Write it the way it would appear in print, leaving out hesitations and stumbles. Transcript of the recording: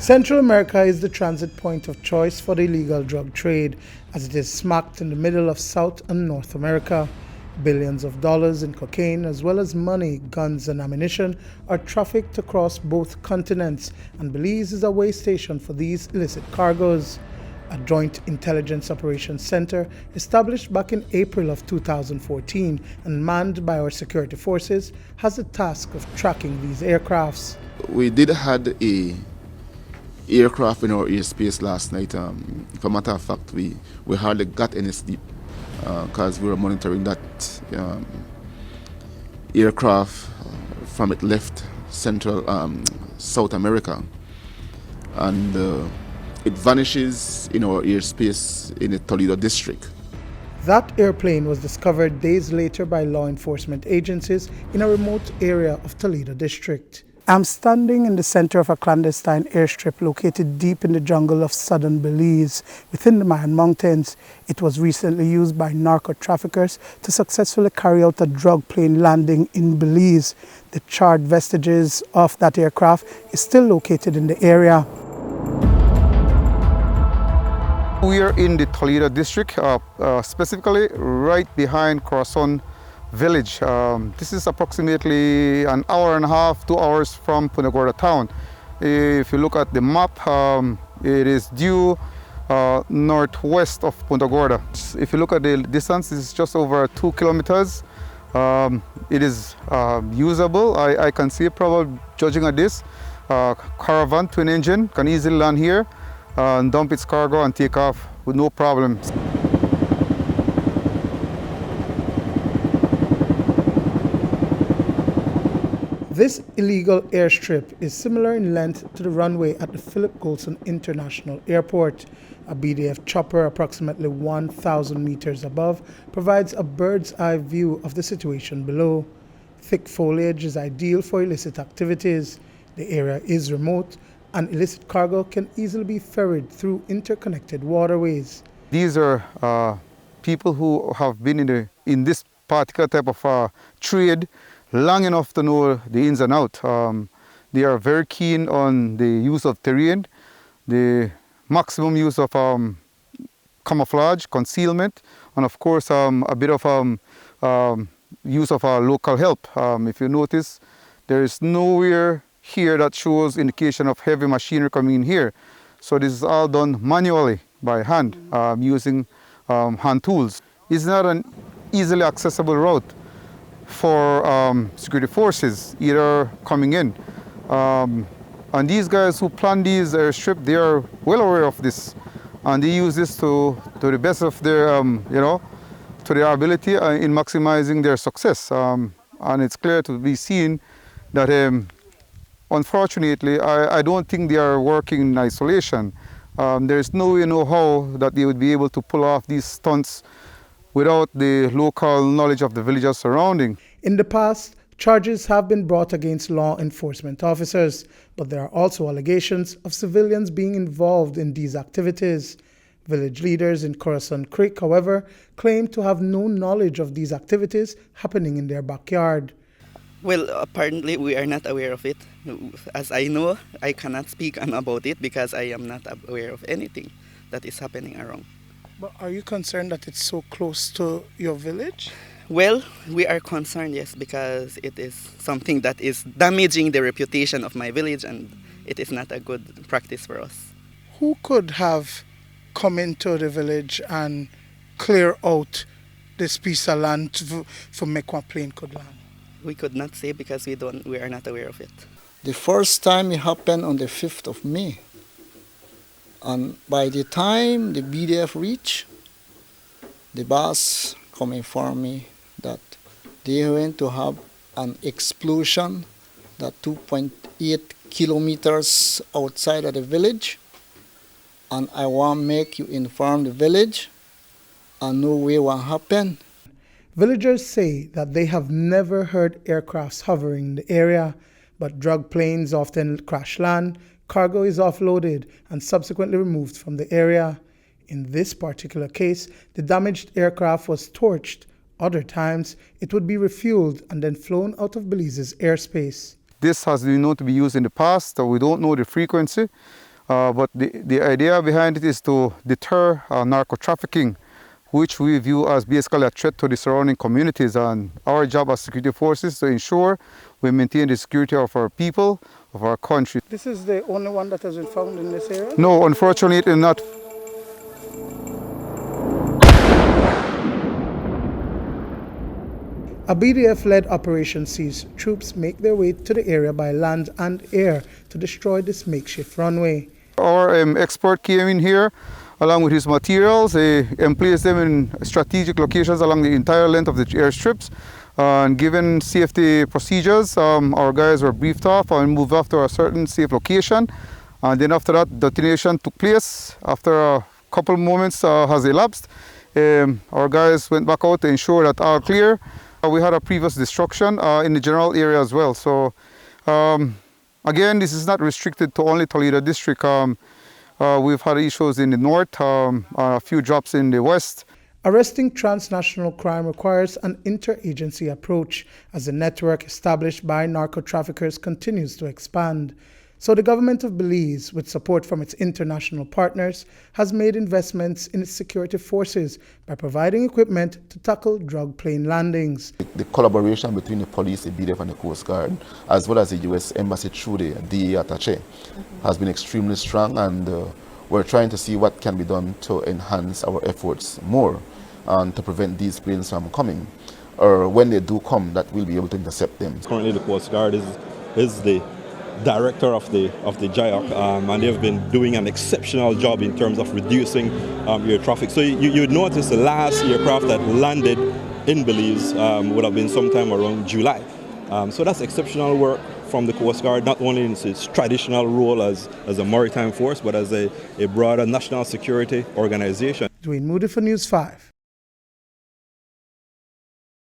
Central America is the transit point of choice for the illegal drug trade, as it is smacked in the middle of South and North America. Billions of dollars in cocaine, as well as money, guns, and ammunition, are trafficked across both continents, and Belize is a way station for these illicit cargoes. A joint intelligence operations center established back in April of 2014 and manned by our security forces has the task of tracking these aircrafts. We did had a aircraft in our airspace last night. For a matter of fact, we hardly got any sleep because we were monitoring that aircraft from it left South America, and it vanishes in our airspace in the Toledo district. That airplane was discovered days later by law enforcement agencies in a remote area of Toledo district. I'm standing in the center of a clandestine airstrip located deep in the jungle of southern Belize, within the Mayan Mountains. It was recently used by narco traffickers to successfully carry out a drug plane landing in Belize. The charred vestiges of that aircraft is still located in the area. We are in the Toledo district, specifically right behind Corazon village. This is approximately an hour and a half, 2 hours from Punta Gorda town. If you look at the map, it is due northwest of Punta Gorda. If you look at the distance, it's just over 2 kilometers. It is usable. I can see, probably judging at this, caravan, twin engine, can easily land here and dump its cargo and take off with no problem. This illegal airstrip is similar in length to the runway at the Philip Golson International Airport. A BDF chopper approximately 1,000 meters above provides a bird's eye view of the situation below. Thick foliage is ideal for illicit activities. The area is remote, and illicit cargo can easily be ferried through interconnected waterways. These are people who have been in this particular type of trade long enough to know the ins and outs. They are very keen on the use of terrain, the maximum use of camouflage, concealment, and of course a bit of use of local help. If you notice, there is nowhere here that shows indication of heavy machinery coming in here. So this is all done manually by hand, using hand tools. It's not an easily accessible route for security forces either coming in. And these guys who plan these airstrips, they are well aware of this, and they use this to the best of their, to their ability in maximizing their success. And it's clear to be seen that, unfortunately, I don't think they are working in isolation. There's no way, no how that they would be able to pull off these stunts without the local knowledge of the villagers surrounding. In the past, charges have been brought against law enforcement officers, but there are also allegations of civilians being involved in these activities. Village leaders in Corazon Creek, however, claim to have no knowledge of these activities happening in their backyard. Well, apparently we are not aware of it. As I know, I cannot speak about it because I am not aware of anything that is happening around. But are you concerned that it's so close to your village? Well, we are concerned, yes, because it is something that is damaging the reputation of my village, and it is not a good practice for us. Who could have come into the village and clear out this piece of land for make one plane could land? We could not say because we are not aware of it. The first time it happened on the 5th of May. And by the time the BDF reached, the boss come inform me that they went to have an explosion that 2.8 kilometers outside of the village. And I want to make you inform the village and know where what happened. Villagers say that they have never heard aircrafts hovering in the area, but drug planes often crash land, cargo is offloaded and subsequently removed from the area. In this particular case, the damaged aircraft was torched. Other times, it would be refueled and then flown out of Belize's airspace. This has been known to be used in the past, so we don't know the frequency. But the idea behind it is to deter narco trafficking, which we view as basically a threat to the surrounding communities. And our job as security forces is to ensure we maintain the security of our people, of our country. This is the only one that has been found in this area? No, unfortunately it is not. A BDF-led operation sees troops make their way to the area by land and air to destroy this makeshift runway. Our expert came in here along with his materials. He placed them in strategic locations along the entire length of the airstrips. And given safety procedures, our guys were briefed off and moved off to a certain safe location. And then after that, detonation took place. After a couple moments has elapsed, our guys went back out to ensure that all clear. We had a previous destruction in the general area as well. So again, this is not restricted to only Toledo district. We've had issues in the north, a few drops in the west. Arresting transnational crime requires an interagency approach as the network established by narco traffickers continues to expand. So the government of Belize, with support from its international partners, has made investments in its security forces by providing equipment to tackle drug plane landings. The collaboration between the police, the BDF and the Coast Guard, as well as the U.S. Embassy through the DEA attaché, has been extremely strong, and we're trying to see what can be done to enhance our efforts more and to prevent these planes from coming. Or when they do come, that we'll be able to intercept them. Currently the Coast Guard is the director of the JIOC, and they've been doing an exceptional job in terms of reducing air traffic. So you'd notice the last aircraft that landed in Belize would have been sometime around July. So that's exceptional work from the Coast Guard, not only in its traditional role as a maritime force, but as a broader national security organization. Dwayne Moody for News 5.